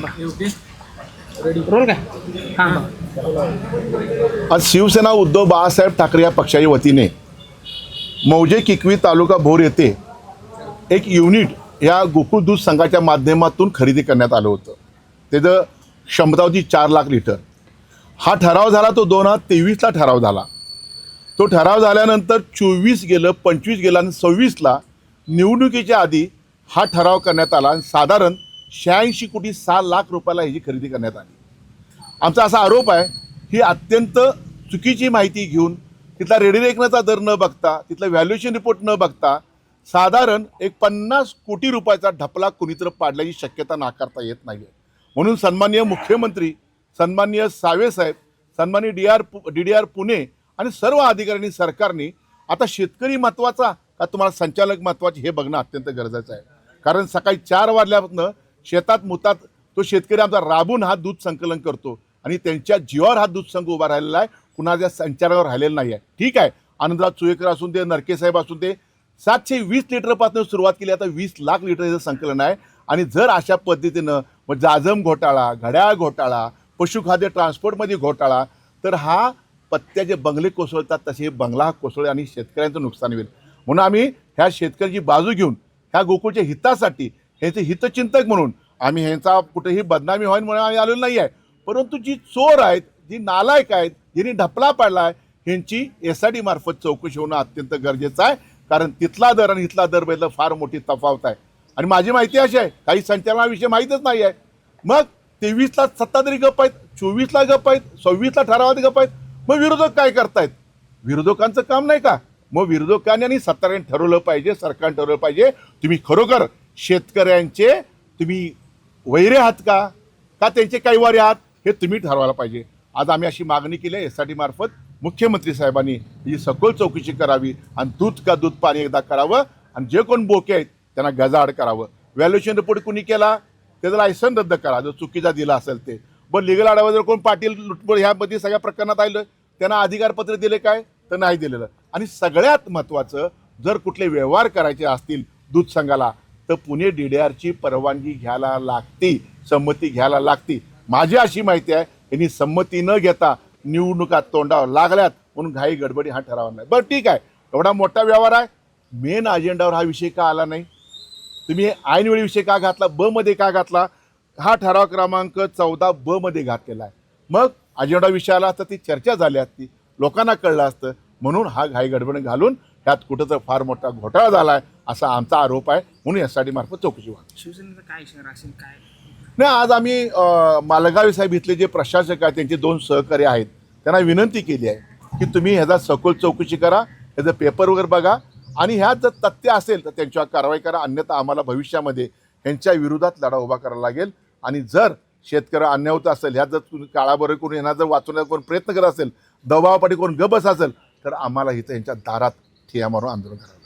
Role काय हां आज शिवसेना उद्धव बाळासाहेब ठाकरे या पक्षाच्या वतीने मौजे किकवी तालुका भोर येथे एक युनिट या गोकुळ दूध संघाच्या माध्यमातून खरेदी करण्यात आलं होतं. त्याचं क्षमता होती 4 लाख लिटर. हा ठराव झाला तो 2023ला ठराव झाला. तो ठराव झाल्यानंतर 24 गेलं, 25 गेलं आणि 26ला निवडणुकीच्या आधी हा ठराव करण्यात आला आणि साधारण 86 कोटी 6 लाख रुपयाला ह्याची खरेदी करण्यात आली. आमचा असा आरोप आहे ही अत्यंत चुकीची माहिती घेऊन तिथला रेडीरेकनाचा दर न बघता, तिथला व्हॅल्युएशन रिपोर्ट न बघता साधारण एक 50 कोटी रुपयाचा ढपला कुणीतरी पाडल्याची शक्यता नाकारता येत नाही आहे. म्हणून सन्माननीय मुख्यमंत्री, सन्माननीय साहेब, सन्माननीय DDR पुणे आणि सर्व अधिकाऱ्यांनी, सरकारने आता शेतकरी महत्त्वाचा का तुम्हाला संचालक महत्त्वाचे हे बघणं अत्यंत गरजेचं आहे. कारण सकाळी 4 वाजल्यापासून शेतात मुतात तो शेतकरी आमचा राबून हा दूध संकलन करतो आणि त्यांच्या जीवावर हा दूध संघ उभा राहिलेला आहे, कुणाच्या संचारावर राहिलेला नाही आहे. ठीक आहे, आनंदराव चुयेकर असून ते, नरकेसाहेब असून ते 720 लिटरपासून सुरुवात केली, आता 20 लाख लिटरचं संकलन आहे. आणि जर अशा पद्धतीनं मग जाजम घोटाळा, घड्याळ घोटाळा, पशुखाद्य ट्रान्सपोर्टमध्ये घोटाळा, तर हा पत्त्याचे बंगले कोसळतात तसे बंगला कोसळे आणि शेतकऱ्यांचं नुकसान होईल. म्हणून आम्ही ह्या शेतकऱ्याची बाजू घेऊन ह्या गोकुळच्या हितासाठी ह्याचे हितचिंतक म्हणून आम्ही ह्यांचा कुठेही बदनामी होईल म्हणून आम्ही आलेलो नाही आहे. परंतु जी चोर आहेत, जी नालायक आहेत, ज्यांनी ढपला पाडला आहे, ह्यांची SIT मार्फत चौकशी होणं अत्यंत गरजेचं आहे. कारण तिथला दर आणि इथला दर बदल फार मोठी तफावत आहे. आणि माझी माहिती अशी आहे, काही संचालनाविषयी माहीतच नाही आहे. मग 23ला सत्ताधारी गप्प आहेत, 24ला गप्प आहेत, 26ला ठरावात गप्प आहेत. मग विरोधक काय करतायत? विरोधकांचं काम नाही का? मग विरोधकांनी आणि सत्ताधाऱ्यांनी ठरवलं पाहिजे, सरकारने ठरवलं पाहिजे, तुम्ही खरोखर शेतकऱ्यांचे तुम्ही वैरे आहात का त्यांचे कैवारी आहात हे तुम्ही ठरवायला पाहिजे. आज आम्ही अशी मागणी केली आहे SIT मार्फत. मुख्यमंत्री साहेबांनी ही सखोल चौकशी करावी आणि दूध का दूध पाणी एकदा करावं आणि जे कोण बोके आहेत त्यांना गजाआड करावं. व्हॅल्युएशन रिपोर्ट कुणी केला त्याचं लायसन रद्द करा जर चुकीचा दिला असेल ते. बरं, लिगल आढावा जर कोण पाटील लुटबोड ह्यामध्ये सगळ्या प्रकरणात आलं त्यांना अधिकारपत्र दिले काय तर नाही दिलेलं. आणि सगळ्यात महत्त्वाचं, जर कुठले व्यवहार करायचे असतील दूध संघाला तर पुणे DDRची परवानगी घ्यायला लागते, संमती घ्यायला लागते. माझी अशी माहिती आहे यांनी संमती न घेता निवडणुका तोंडावर लागल्यात म्हणून घाई गडबडी हा ठराव नाही. बरं ठीक आहे, एवढा मोठा व्यवहार आहे, मेन अजेंडावर हा विषय का आला नाही? तुम्ही ऐनवेळी विषय का घातला? मध्ये का घातला? हा ठराव क्रमांक 14B मध्ये घातलेला आहे. मग अजेंडा विषय आला असता ती चर्चा झाली असती, लोकांना कळलं असतं. म्हणून हा घाई गडबड घालून ह्यात कुठं तर फार मोठा घोटाळा झाला आहे असा आमचा आरोप आहे. म्हणून SIT मार्फत चौकशी व्हावी. शिवसेनेचं काय इशारा असेल काय नाही, आज आम्ही मालगावी साहेब इथले जे प्रशासक आहेत त्यांचे 2 सहकारी आहेत त्यांना विनंती केली आहे की तुम्ही ह्याचा सखोल चौकशी करा, ह्याचं पेपर वगैरे बघा आणि ह्यात जर तथ्य असेल तर त्यांच्यावर कारवाई करा. अन्यथा आम्हाला भविष्यामध्ये ह्यांच्या विरोधात लढा उभा करावा लागेल. आणि जर शेतकरी अन्याय होत असेल, ह्यात जर तुम्ही काळाबरोबर करून यांना जर वाचवण्याचा कोण प्रयत्न करत असेल, दबावापाठी कोण गबस असेल तर आम्हाला इथं यांच्या दारात ठिया मारून आंदोलन करावं.